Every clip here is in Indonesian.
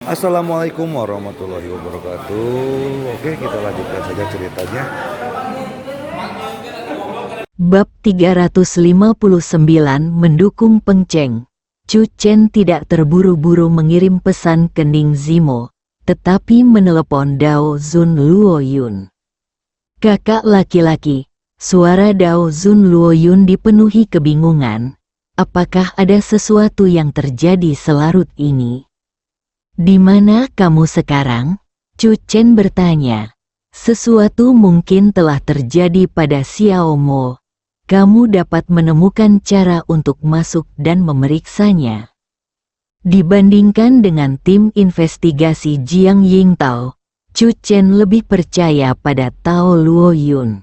Assalamualaikum warahmatullahi wabarakatuh. Oke, kita lanjutkan saja ceritanya. Bab 359 mendukung Pengceng. Chu Chen tidak terburu-buru mengirim pesan ke Ning Zimo, tetapi menelepon Dao Zun Luoyun. Kakak laki-laki, suara Dao Zun Luoyun dipenuhi kebingungan. Apakah ada sesuatu yang terjadi selarut ini? Di mana kamu sekarang? Chu Chen bertanya. Sesuatu mungkin telah terjadi pada Xiao Mo. Kamu dapat menemukan cara untuk masuk dan memeriksanya. Dibandingkan dengan tim investigasi Jiang Yingtao, Chu Chen lebih percaya pada Tao Luoyun.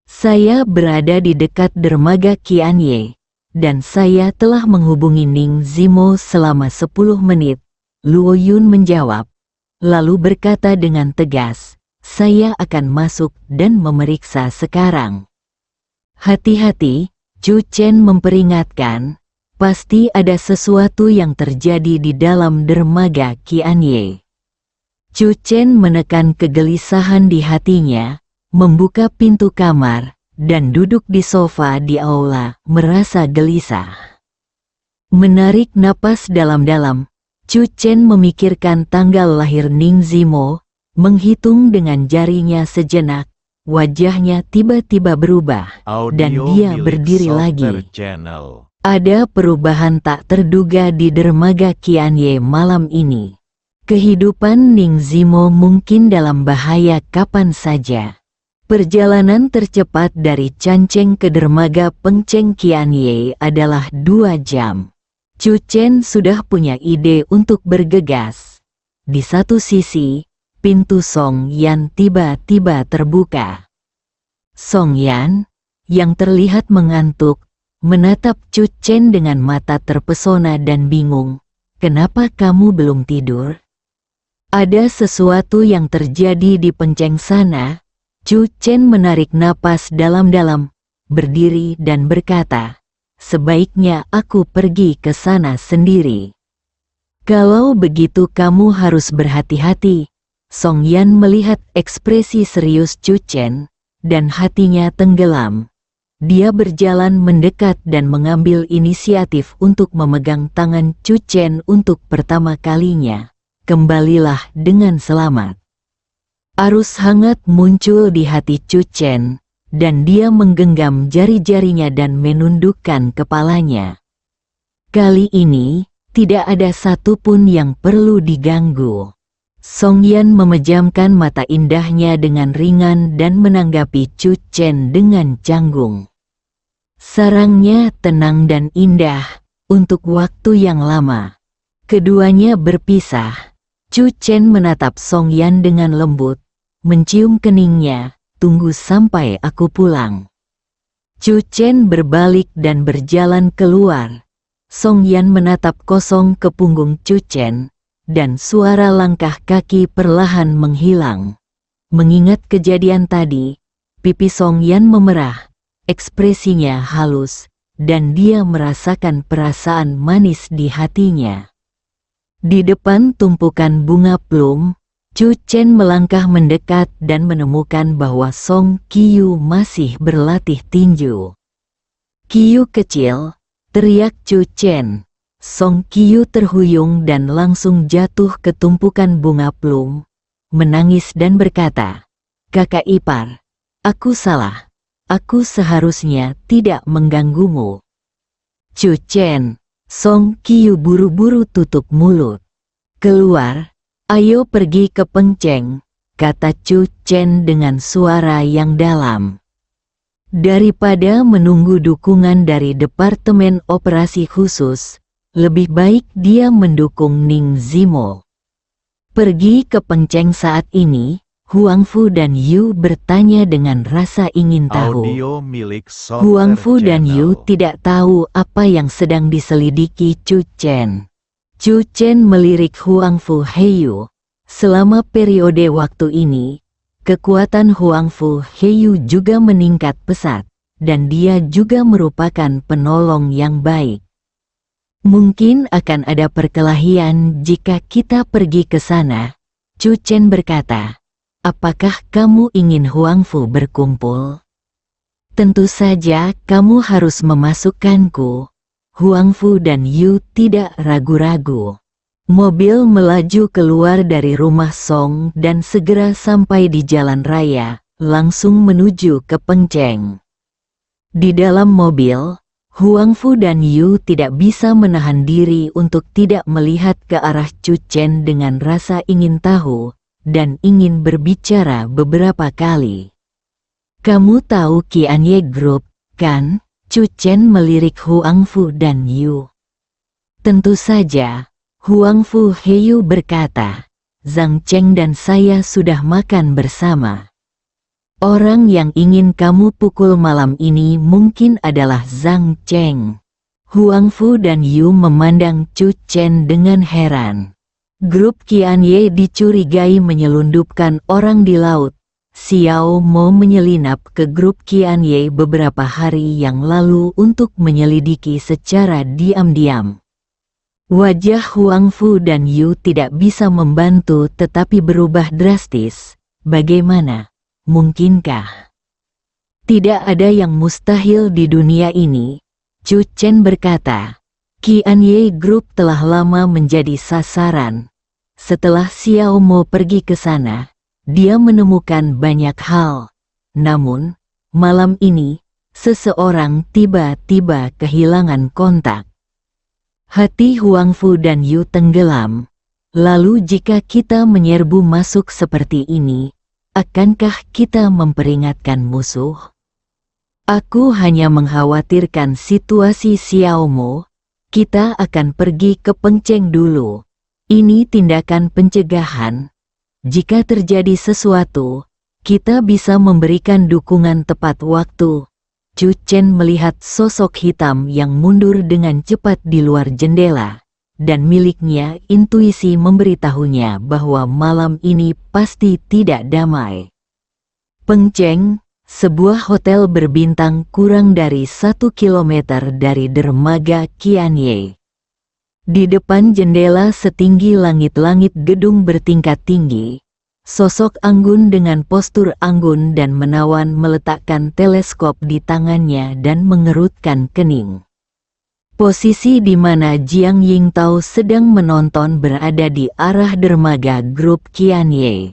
Saya berada di dekat dermaga Qianye, dan saya telah menghubungi Ning Zimo selama 10 menit. Luoyun menjawab, lalu berkata dengan tegas, saya akan masuk dan memeriksa sekarang. Hati-hati, Chu Chen memperingatkan, pasti ada sesuatu yang terjadi di dalam dermaga Qianye. Chu Chen menekan kegelisahan di hatinya, membuka pintu kamar, dan duduk di sofa di aula, merasa gelisah. Menarik napas dalam-dalam, Chu Chen memikirkan tanggal lahir Ning Zimo, menghitung dengan jarinya sejenak. Wajahnya tiba-tiba berubah, dan dia berdiri lagi. Ada perubahan tak terduga di dermaga Qianye malam ini. Kehidupan Ning Zimo mungkin dalam bahaya kapan saja. Perjalanan tercepat dari Canceng ke dermaga Pengceng Qianye adalah 2 jam. Chu Chen sudah punya ide untuk bergegas. Di satu sisi, pintu Song Yan tiba-tiba terbuka. Song Yan, yang terlihat mengantuk, menatap Chu Chen dengan mata terpesona dan bingung. Kenapa kamu belum tidur? Ada sesuatu yang terjadi di Pengceng sana. Chu Chen menarik napas dalam-dalam, berdiri dan berkata, sebaiknya aku pergi ke sana sendiri. Kalau begitu kamu harus berhati-hati. Song Yan melihat ekspresi serius Chu Chen, dan hatinya tenggelam. Dia berjalan mendekat dan mengambil inisiatif untuk memegang tangan Chu Chen untuk pertama kalinya. Kembalilah dengan selamat. Arus hangat muncul di hati Chu Chen, dan dia menggenggam jari-jarinya dan menundukkan kepalanya. Kali ini, tidak ada satupun yang perlu diganggu. Song Yan memejamkan mata indahnya dengan ringan dan menanggapi Chu Chen dengan canggung. Sarangnya tenang dan indah, untuk waktu yang lama. Keduanya berpisah. Chu Chen menatap Song Yan dengan lembut, mencium keningnya, tunggu sampai aku pulang. Chu Chen berbalik dan berjalan keluar. Song Yan menatap kosong ke punggung Chu Chen, dan suara langkah kaki perlahan menghilang. Mengingat kejadian tadi, pipi Song Yan memerah, ekspresinya halus, dan dia merasakan perasaan manis di hatinya. Di depan tumpukan bunga plum, Chu Chen melangkah mendekat dan menemukan bahwa Song Qiu masih berlatih tinju. Qiu kecil, teriak Chu Chen. Song Qiu terhuyung dan langsung jatuh ke tumpukan bunga plum, menangis dan berkata, kakak ipar, aku salah, aku seharusnya tidak mengganggumu. Chu Chen, Song Qiu buru-buru tutup mulut. Keluar, ayo pergi ke Pengceng, kata Chu Chen dengan suara yang dalam. Daripada menunggu dukungan dari Departemen Operasi Khusus, lebih baik dia mendukung Ning Zimo. Pergi ke Pengceng saat ini, Huang Fu dan Yu bertanya dengan rasa ingin tahu. Huang Fu dan Yu tidak tahu apa yang sedang diselidiki Chu Chen. Chu Chen melirik Huang Fu Heiyu. Selama periode waktu ini, kekuatan Huang Fu Heiyu juga meningkat pesat, dan dia juga merupakan penolong yang baik. Mungkin akan ada perkelahian jika kita pergi ke sana. Chu Chen berkata, apakah kamu ingin Huang Fu berkumpul? Tentu saja kamu harus memasukkanku. Huang Fu dan Yu tidak ragu-ragu. Mobil melaju keluar dari rumah Song dan segera sampai di jalan raya, langsung menuju ke Pengceng. Di dalam mobil, Huang Fu dan Yu tidak bisa menahan diri untuk tidak melihat ke arah Chu Chen dengan rasa ingin tahu, dan ingin berbicara beberapa kali. Kamu tahu Qianye Group, kan? Chu Chen melirik Huang Fu dan Yu. Tentu saja, Huang Fu Heyu berkata, Zhang Cheng dan saya sudah makan bersama. Orang yang ingin kamu pukul malam ini mungkin adalah Zhang Cheng. Huang Fu dan Yu memandang Chu Chen dengan heran. Grup Qianye dicurigai menyelundupkan orang di laut. Xiao Mo menyelinap ke grup Qianye beberapa hari yang lalu untuk menyelidiki secara diam-diam. Wajah Huang Fu dan Yu tidak bisa membantu tetapi berubah drastis. Bagaimana? Mungkinkah? Tidak ada yang mustahil di dunia ini, Chu Chen berkata. Qianye Group telah lama menjadi sasaran. Setelah Xiao Mo pergi ke sana, dia menemukan banyak hal. Namun, malam ini, seseorang tiba-tiba kehilangan kontak. Hati Huang Fu dan Yu tenggelam. Lalu jika kita menyerbu masuk seperti ini, akankah kita memperingatkan musuh? Aku hanya mengkhawatirkan situasi Xiao Mo. Kita akan pergi ke Pengceng dulu. Ini tindakan pencegahan. Jika terjadi sesuatu, kita bisa memberikan dukungan tepat waktu. Chu Chen melihat sosok hitam yang mundur dengan cepat di luar jendela. Dan miliknya intuisi memberitahunya bahwa malam ini pasti tidak damai. Pengceng, sebuah hotel berbintang kurang dari 1 kilometer dari dermaga Qianye. Di depan jendela setinggi langit-langit gedung bertingkat tinggi, sosok anggun dengan postur anggun dan menawan meletakkan teleskop di tangannya dan mengerutkan kening. Posisi di mana Jiang Yingtao sedang menonton berada di arah dermaga grup Qianye.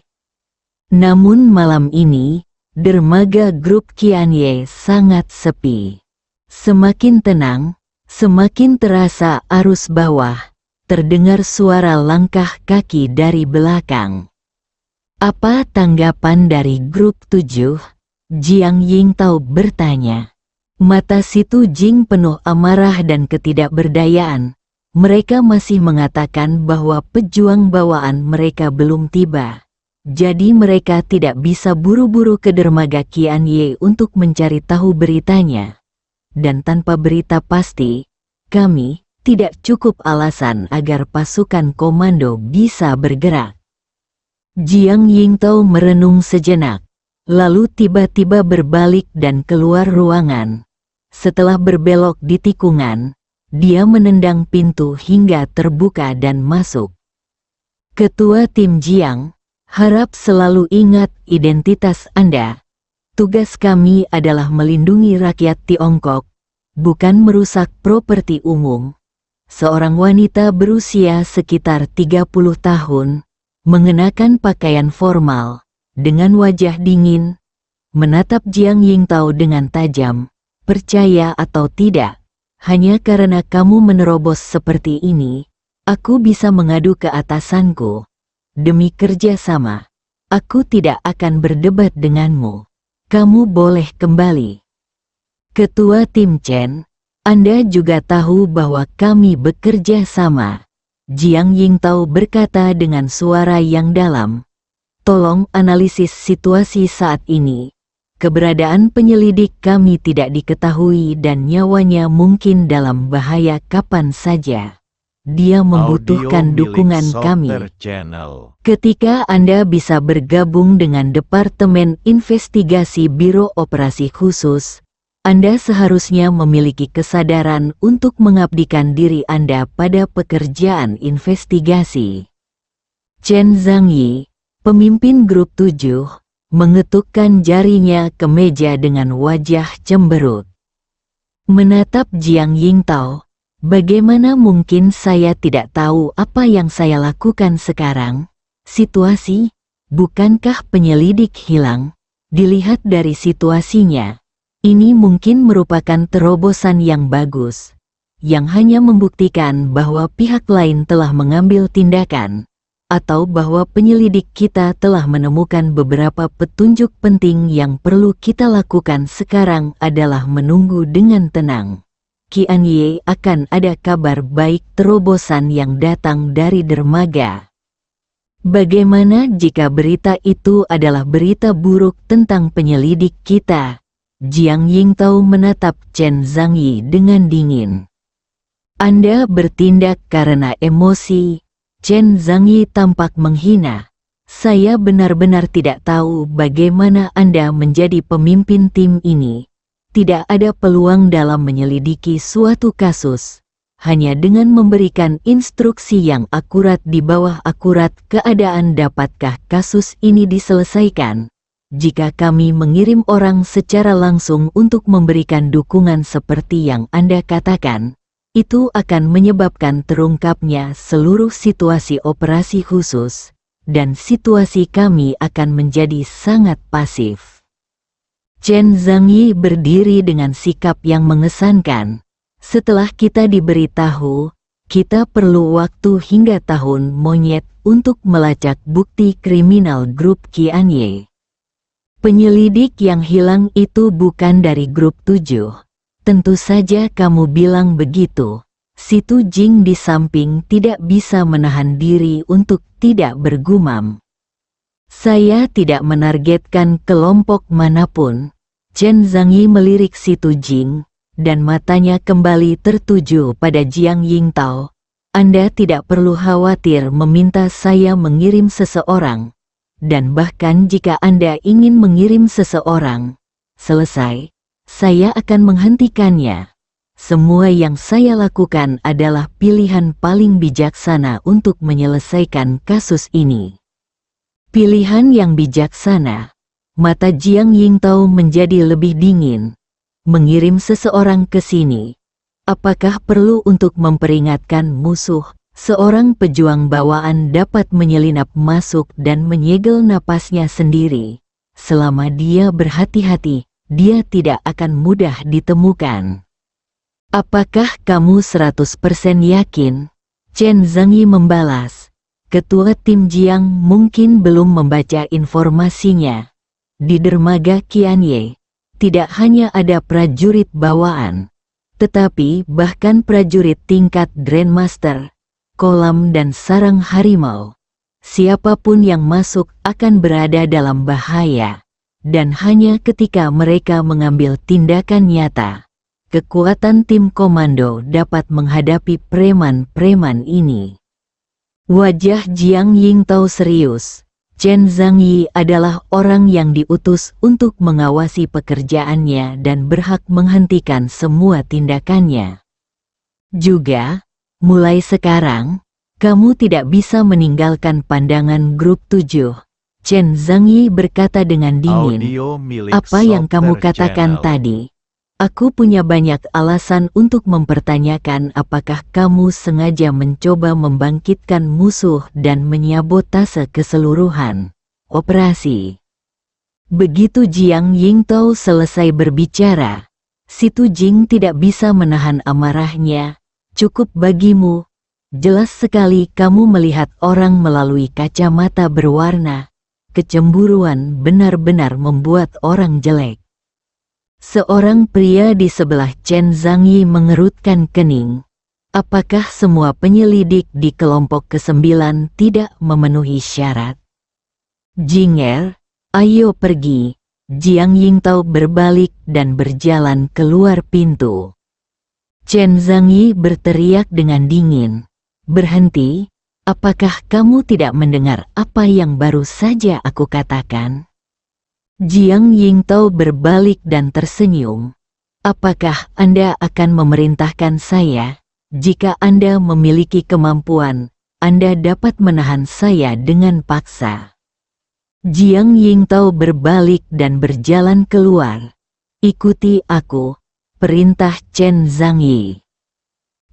Namun malam ini, dermaga grup Qianye sangat sepi. Semakin tenang, semakin terasa arus bawah, terdengar suara langkah kaki dari belakang. Apa tanggapan dari grup 7? Jiang Yingtao bertanya. Mata situ Jing penuh amarah dan ketidakberdayaan. Mereka masih mengatakan bahwa pejuang bawaan mereka belum tiba. Jadi mereka tidak bisa buru-buru ke dermaga Qianye untuk mencari tahu beritanya. Dan tanpa berita pasti, kami tidak cukup alasan agar pasukan komando bisa bergerak. Jiang Yingtao merenung sejenak, lalu tiba-tiba berbalik dan keluar ruangan. Setelah berbelok di tikungan, dia menendang pintu hingga terbuka dan masuk. Ketua tim Jiang, harap selalu ingat identitas Anda. Tugas kami adalah melindungi rakyat Tiongkok, bukan merusak properti umum. Seorang wanita berusia sekitar 30 tahun, mengenakan pakaian formal, dengan wajah dingin, menatap Jiang Yingtao dengan tajam. Percaya atau tidak, hanya karena kamu menerobos seperti ini, aku bisa mengadu ke atasanku. Demi kerjasama, aku tidak akan berdebat denganmu. Kamu boleh kembali. Ketua tim Chen, Anda juga tahu bahwa kami bekerja sama. Jiang Yingtao berkata dengan suara yang dalam. Tolong analisis situasi saat ini. Keberadaan penyelidik kami tidak diketahui dan nyawanya mungkin dalam bahaya kapan saja. Dia membutuhkan dukungan kami. Ketika Anda bisa bergabung dengan Departemen Investigasi Biro Operasi Khusus, Anda seharusnya memiliki kesadaran untuk mengabdikan diri Anda pada pekerjaan investigasi. Chen Zhangyi, pemimpin grup 7, mengetukkan jarinya ke meja dengan wajah cemberut. Menatap Jiang Yingtao, bagaimana mungkin saya tidak tahu apa yang saya lakukan sekarang? Situasi, bukankah penyelidik hilang? Dilihat dari situasinya, ini mungkin merupakan terobosan yang bagus, yang hanya membuktikan bahwa pihak lain telah mengambil tindakan, atau bahwa penyelidik kita telah menemukan beberapa petunjuk penting. Yang perlu kita lakukan sekarang adalah menunggu dengan tenang. Qian Ye akan ada kabar baik terobosan yang datang dari dermaga. Bagaimana jika berita itu adalah berita buruk tentang penyelidik kita? Jiang Yingtao menatap Chen Zhangyi dengan dingin. Anda bertindak karena emosi. Chen Zhangyi tampak menghina. Saya benar-benar tidak tahu bagaimana Anda menjadi pemimpin tim ini. Tidak ada peluang dalam menyelidiki suatu kasus. Hanya dengan memberikan instruksi yang akurat di bawah akurat keadaan dapatkah kasus ini diselesaikan? Jika kami mengirim orang secara langsung untuk memberikan dukungan seperti yang Anda katakan, itu akan menyebabkan terungkapnya seluruh situasi operasi khusus, dan situasi kami akan menjadi sangat pasif. Chen Zhangyi berdiri dengan sikap yang mengesankan. Setelah kita diberitahu, kita perlu waktu hingga tahun monyet untuk melacak bukti kriminal grup Qian Ye. Penyelidik yang hilang itu bukan dari grup 7. Tentu saja kamu bilang begitu. Si Tu Jing di samping tidak bisa menahan diri untuk tidak bergumam. Saya tidak menargetkan kelompok manapun. Chen Zhangyi melirik si Tu Jing, dan matanya kembali tertuju pada Jiang Yingtao. Anda tidak perlu khawatir meminta saya mengirim seseorang. Dan bahkan jika Anda ingin mengirim seseorang, selesai, saya akan menghentikannya. Semua yang saya lakukan adalah pilihan paling bijaksana untuk menyelesaikan kasus ini. Pilihan yang bijaksana. Mata Jiang Yingtao menjadi lebih dingin. Mengirim seseorang ke sini. Apakah perlu untuk memperingatkan musuh? Seorang pejuang bawaan dapat menyelinap masuk dan menyegel napasnya sendiri. Selama dia berhati-hati, dia tidak akan mudah ditemukan. Apakah kamu 100% yakin? Chen Zhangyi membalas. Ketua tim Jiang mungkin belum membaca informasinya. Di dermaga Qian Ye, tidak hanya ada prajurit bawaan, tetapi bahkan prajurit tingkat Grandmaster, kolam dan sarang harimau. Siapapun yang masuk akan berada dalam bahaya, dan hanya ketika mereka mengambil tindakan nyata, kekuatan tim komando dapat menghadapi preman-preman ini. Wajah Jiang Yingtao serius. Chen Zhangyi adalah orang yang diutus untuk mengawasi pekerjaannya dan berhak menghentikan semua tindakannya. Juga, mulai sekarang, kamu tidak bisa meninggalkan pandangan grup 7. Chen Zhangyi berkata dengan dingin. Apa yang kamu katakan tadi? Aku punya banyak alasan untuk mempertanyakan apakah kamu sengaja mencoba membangkitkan musuh dan menyabotase keseluruhan operasi. Begitu Jiang Yingtao selesai berbicara, si Tu Jing tidak bisa menahan amarahnya. Cukup bagimu. Jelas sekali kamu melihat orang melalui kacamata berwarna. Kecemburuan benar-benar membuat orang jelek. Seorang pria di sebelah Chen Zhangyi mengerutkan kening. Apakah semua penyelidik di kelompok ke-9 tidak memenuhi syarat? Jinger, ayo pergi. Jiang Yingtao berbalik dan berjalan keluar pintu. Chen Zhangyi berteriak dengan dingin. Berhenti, apakah kamu tidak mendengar apa yang baru saja aku katakan? Jiang Yingtao berbalik dan tersenyum. Apakah Anda akan memerintahkan saya? Jika Anda memiliki kemampuan, Anda dapat menahan saya dengan paksa. Jiang Yingtao berbalik dan berjalan keluar. Ikuti aku, perintah Chen Zhangyi.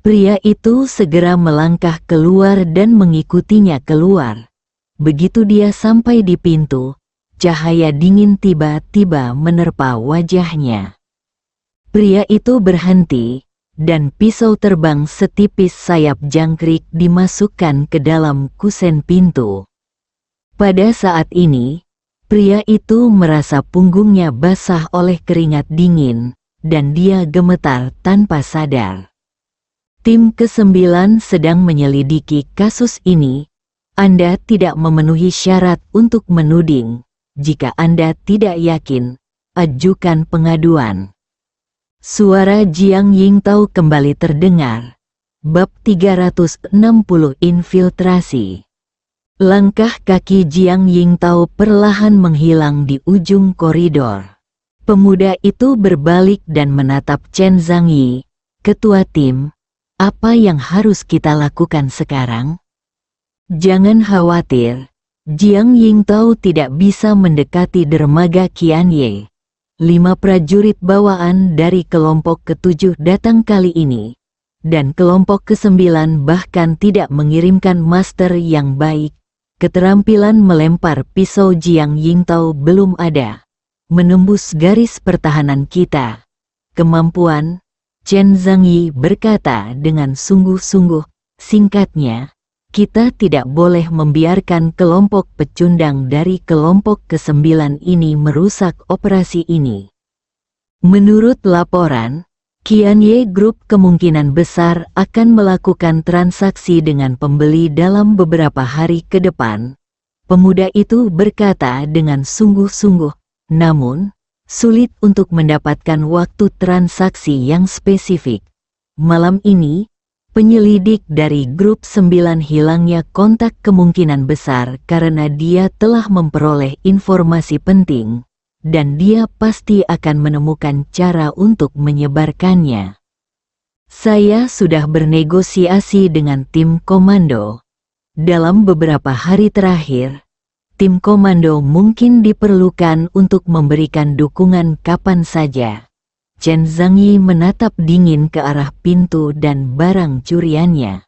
Pria itu segera melangkah keluar dan mengikutinya keluar. Begitu dia sampai di pintu, cahaya dingin tiba-tiba menerpa wajahnya. Pria itu berhenti, dan pisau terbang setipis sayap jangkrik dimasukkan ke dalam kusen pintu. Pada saat ini, pria itu merasa punggungnya basah oleh keringat dingin, dan dia gemetar tanpa sadar. Tim ke-9 sedang menyelidiki kasus ini. Anda tidak memenuhi syarat untuk menuding. Jika Anda tidak yakin, ajukan pengaduan. Suara Jiang Yingtao kembali terdengar. Bab 360 Infiltrasi. Langkah kaki Jiang Yingtao perlahan menghilang di ujung koridor. Pemuda itu berbalik dan menatap Chen Zhangyi, ketua tim. Apa yang harus kita lakukan sekarang? Jangan khawatir, Jiang Yingtao tidak bisa mendekati dermaga Qianye. 5 prajurit bawaan dari kelompok ke-7 datang kali ini, dan kelompok ke-9 bahkan tidak mengirimkan master yang baik. Keterampilan melempar pisau Jiang Yingtao belum ada. Menembus garis pertahanan kita. Kemampuan, Chen Zhangyi berkata dengan sungguh-sungguh, singkatnya, kita tidak boleh membiarkan kelompok pecundang dari kelompok ke-9 ini merusak operasi ini. Menurut laporan, Qianye Group kemungkinan besar akan melakukan transaksi dengan pembeli dalam beberapa hari ke depan. Pemuda itu berkata dengan sungguh-sungguh, namun, sulit untuk mendapatkan waktu transaksi yang spesifik. Malam ini, penyelidik dari grup 9 hilangnya kontak kemungkinan besar karena dia telah memperoleh informasi penting. Dan dia pasti akan menemukan cara untuk menyebarkannya. Saya sudah bernegosiasi dengan tim komando. Dalam beberapa hari terakhir, tim komando mungkin diperlukan untuk memberikan dukungan kapan saja. Chen Zhangyi menatap dingin ke arah pintu dan barang curiannya.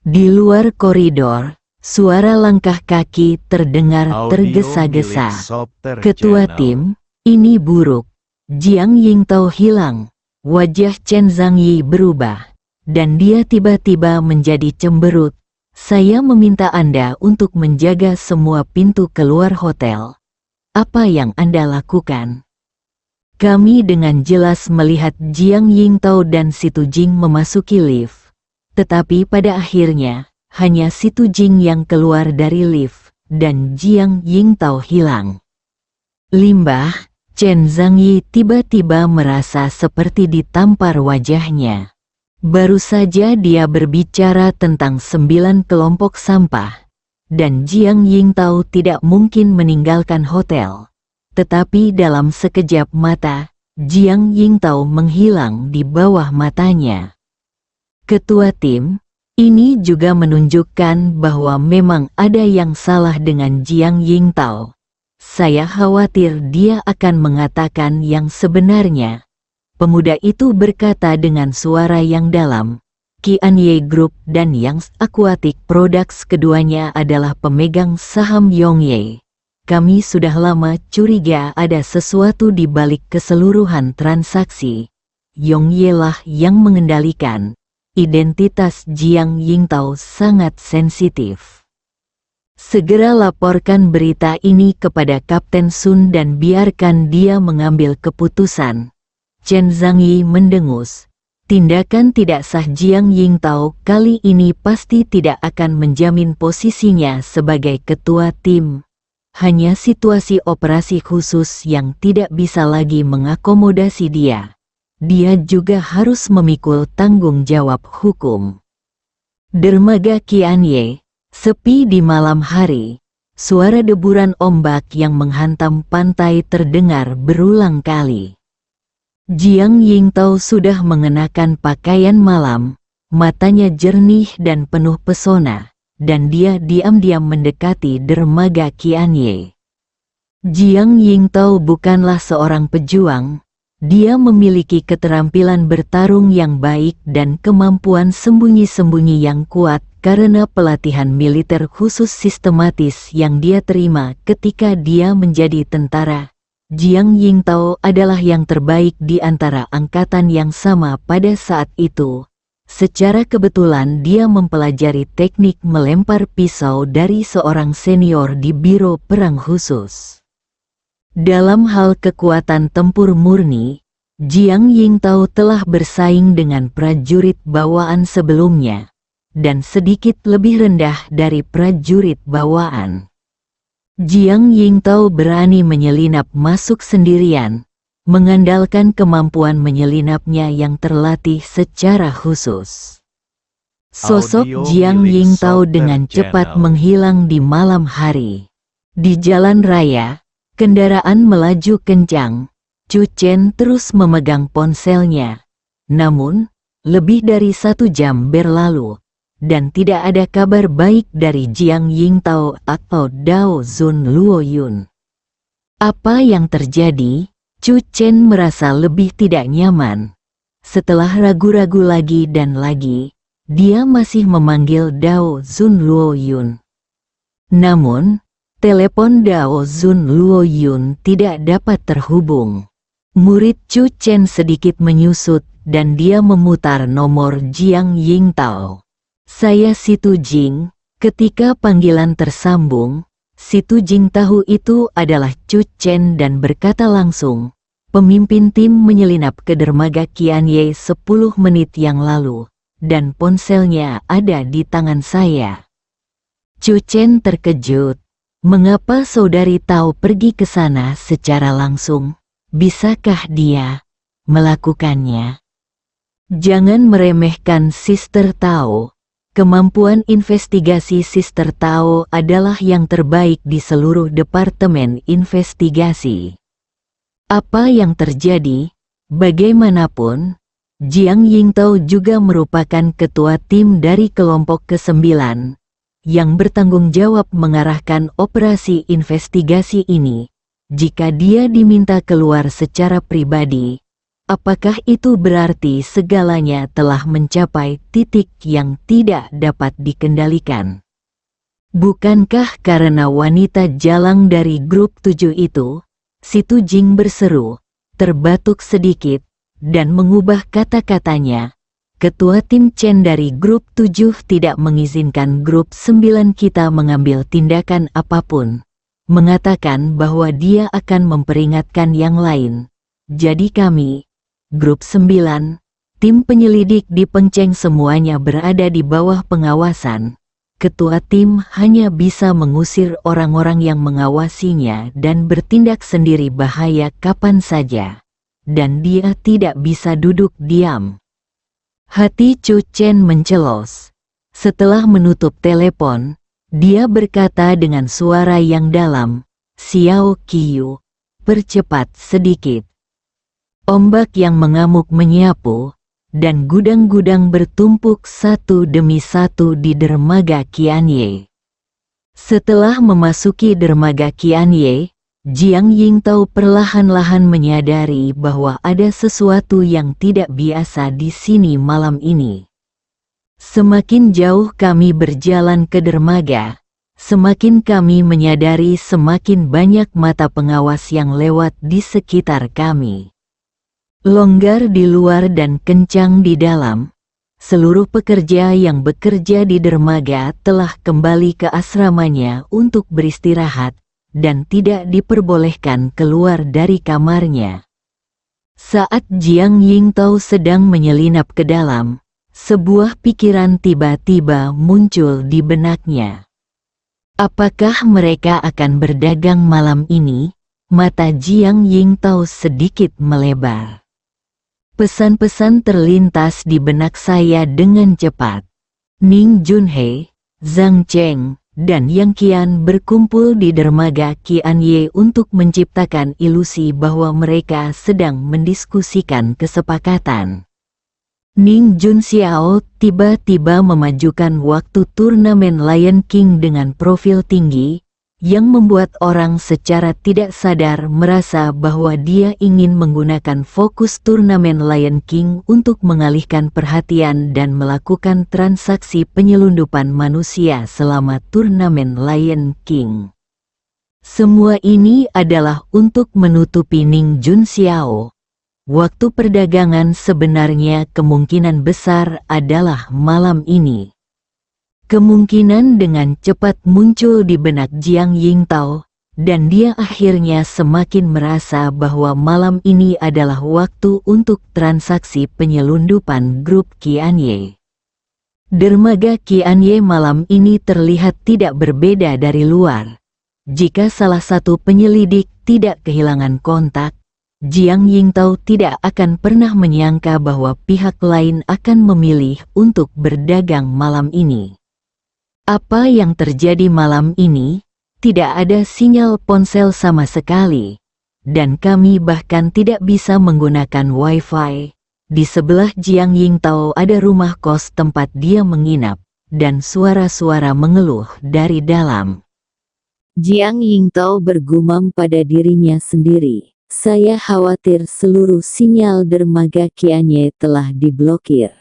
Di luar koridor, suara langkah kaki terdengar tergesa-gesa. Ketua tim, ini buruk. Jiang Yingtao hilang. Wajah Chen Zhangyi berubah, dan dia tiba-tiba menjadi cemberut. Saya meminta Anda untuk menjaga semua pintu keluar hotel. Apa yang Anda lakukan? Kami dengan jelas melihat Jiang Yingtao dan Si Tujing memasuki lift. Tetapi pada akhirnya, hanya Si Tujing yang keluar dari lift, dan Jiang Yingtao hilang. Limbah, Chen Zhangyi tiba-tiba merasa seperti ditampar wajahnya. Baru saja dia berbicara tentang 9 kelompok sampah, dan Jiang Yingtao tidak mungkin meninggalkan hotel. Tetapi dalam sekejap mata, Jiang Yingtao menghilang di bawah matanya. Ketua tim, ini juga menunjukkan bahwa memang ada yang salah dengan Jiang Yingtao. Saya khawatir dia akan mengatakan yang sebenarnya. Pemuda itu berkata dengan suara yang dalam. Qianye Group dan Yang Aquatic Products keduanya adalah pemegang saham Yongye. Kami sudah lama curiga ada sesuatu di balik keseluruhan transaksi. Yongye lah yang mengendalikan. Identitas Jiang Yingtao sangat sensitif. Segera laporkan berita ini kepada Kapten Sun dan biarkan dia mengambil keputusan. Chen Zhangyi mendengus. Tindakan tidak sah Jiang Yingtao kali ini pasti tidak akan menjamin posisinya sebagai ketua tim. Hanya situasi operasi khusus yang tidak bisa lagi mengakomodasi dia. Dia juga harus memikul tanggung jawab hukum. Dermaga Qianye, sepi di malam hari. Suara deburan ombak yang menghantam pantai terdengar berulang kali. Jiang Yingtao sudah mengenakan pakaian malam, matanya jernih dan penuh pesona, dan dia diam-diam mendekati dermaga Qianye. Jiang Yingtao bukanlah seorang pejuang, dia memiliki keterampilan bertarung yang baik dan kemampuan sembunyi-sembunyi yang kuat karena pelatihan militer khusus sistematis yang dia terima ketika dia menjadi tentara. Jiang Yingtao adalah yang terbaik di antara angkatan yang sama pada saat itu. Secara kebetulan dia mempelajari teknik melempar pisau dari seorang senior di Biro Perang Khusus. Dalam hal kekuatan tempur murni, Jiang Yingtao telah bersaing dengan prajurit bawaan sebelumnya, dan sedikit lebih rendah dari prajurit bawaan. Jiang Yingtao berani menyelinap masuk sendirian, mengandalkan kemampuan menyelinapnya yang terlatih secara khusus. Sosok Jiang Yingtao dengan cepat menghilang di malam hari. Di jalan raya, kendaraan melaju kencang. Chu Chen terus memegang ponselnya. Namun, lebih dari 1 jam berlalu, dan tidak ada kabar baik dari Jiang Yingtao atau Dao Zun Luoyun. Apa yang terjadi? Chu Chen merasa lebih tidak nyaman. Setelah ragu-ragu lagi dan lagi, dia masih memanggil Dao Zun Luoyun. Namun, telepon Dao Zun Luoyun tidak dapat terhubung. Murid Chu Chen sedikit menyusut dan dia memutar nomor Jiang Yingtao. "Saya Si Tu Jing." Ketika panggilan tersambung, Si Tu Jing tahu itu adalah Chu Chen dan berkata langsung, "Pemimpin tim menyelinap ke dermaga Qianye 10 menit yang lalu, dan ponselnya ada di tangan saya." Chu Chen terkejut. "Mengapa saudari Tao pergi ke sana secara langsung? Bisakah dia melakukannya?" Jangan meremehkan Sister Tao. Kemampuan investigasi Sister Tao adalah yang terbaik di seluruh departemen investigasi. Apa yang terjadi? Bagaimanapun, Jiang Yingtao juga merupakan ketua tim dari kelompok ke-9, yang bertanggung jawab mengarahkan operasi investigasi ini. Jika dia diminta keluar secara pribadi, apakah itu berarti segalanya telah mencapai titik yang tidak dapat dikendalikan? Bukankah karena wanita jalang dari grup 7 itu? Si Tu Jing berseru, terbatuk sedikit, dan mengubah kata-katanya. "Ketua tim Chen dari grup 7 tidak mengizinkan grup 9 kita mengambil tindakan apapun. Mengatakan bahwa dia akan memperingatkan yang lain. Jadi kami, grup 9, tim penyelidik di Pengceng semuanya berada di bawah pengawasan. Ketua tim hanya bisa mengusir orang-orang yang mengawasinya dan bertindak sendiri bahaya kapan saja. Dan dia tidak bisa duduk diam." Hati Chu Chen mencelos. Setelah menutup telepon, dia berkata dengan suara yang dalam, "Xiao Qiu, percepat sedikit." Ombak yang mengamuk menyapu, dan gudang-gudang bertumpuk satu demi satu di dermaga Qianye. Setelah memasuki dermaga Qianye, Jiang Yingtao perlahan-lahan menyadari bahwa ada sesuatu yang tidak biasa di sini malam ini. Semakin jauh kami berjalan ke dermaga, semakin kami menyadari semakin banyak mata pengawas yang lewat di sekitar kami. Longgar di luar dan kencang di dalam. Seluruh pekerja yang bekerja di dermaga telah kembali ke asramanya untuk beristirahat, dan tidak diperbolehkan keluar dari kamarnya. Saat Jiang Yingtao sedang menyelinap ke dalam, sebuah pikiran tiba-tiba muncul di benaknya. Apakah mereka akan berdagang malam ini? Mata Jiang Yingtao sedikit melebar. Pesan-pesan terlintas di benak saya dengan cepat. Ning Junhei, Zhang Cheng, dan Yang Qian berkumpul di dermaga Qianye untuk menciptakan ilusi bahwa mereka sedang mendiskusikan kesepakatan. Ning Junxiao tiba-tiba memajukan waktu turnamen Lion King dengan profil tinggi, yang membuat orang secara tidak sadar merasa bahwa dia ingin menggunakan fokus turnamen Lion King untuk mengalihkan perhatian dan melakukan transaksi penyelundupan manusia selama turnamen Lion King. Semua ini adalah untuk menutupi Ning Junxiao. Waktu perdagangan sebenarnya kemungkinan besar adalah malam ini. Kemungkinan dengan cepat muncul di benak Jiang Yingtao, dan dia akhirnya semakin merasa bahwa malam ini adalah waktu untuk transaksi penyelundupan grup Qianye. Dermaga Qianye malam ini terlihat tidak berbeda dari luar. Jika salah satu penyelidik tidak kehilangan kontak, Jiang Yingtao tidak akan pernah menyangka bahwa pihak lain akan memilih untuk berdagang malam ini. Apa yang terjadi malam ini? Tidak ada sinyal ponsel sama sekali, dan kami bahkan tidak bisa menggunakan Wi-Fi. Di sebelah Jiang Yingtao ada rumah kos tempat dia menginap, dan suara-suara mengeluh dari dalam. Jiang Yingtao bergumam pada dirinya sendiri. Saya khawatir seluruh sinyal dermaga Qianye telah diblokir.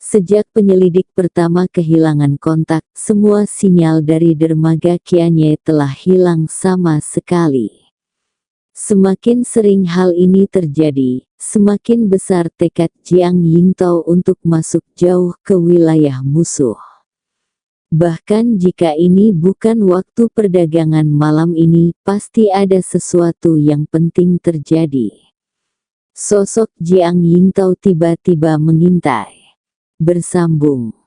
Sejak penyelidik pertama kehilangan kontak, semua sinyal dari dermaga Qianye telah hilang sama sekali. Semakin sering hal ini terjadi, semakin besar tekad Jiang Yingtao untuk masuk jauh ke wilayah musuh. Bahkan jika ini bukan waktu perdagangan malam ini, pasti ada sesuatu yang penting terjadi. Sosok Jiang Yingtao tiba-tiba mengintai. Bersambung.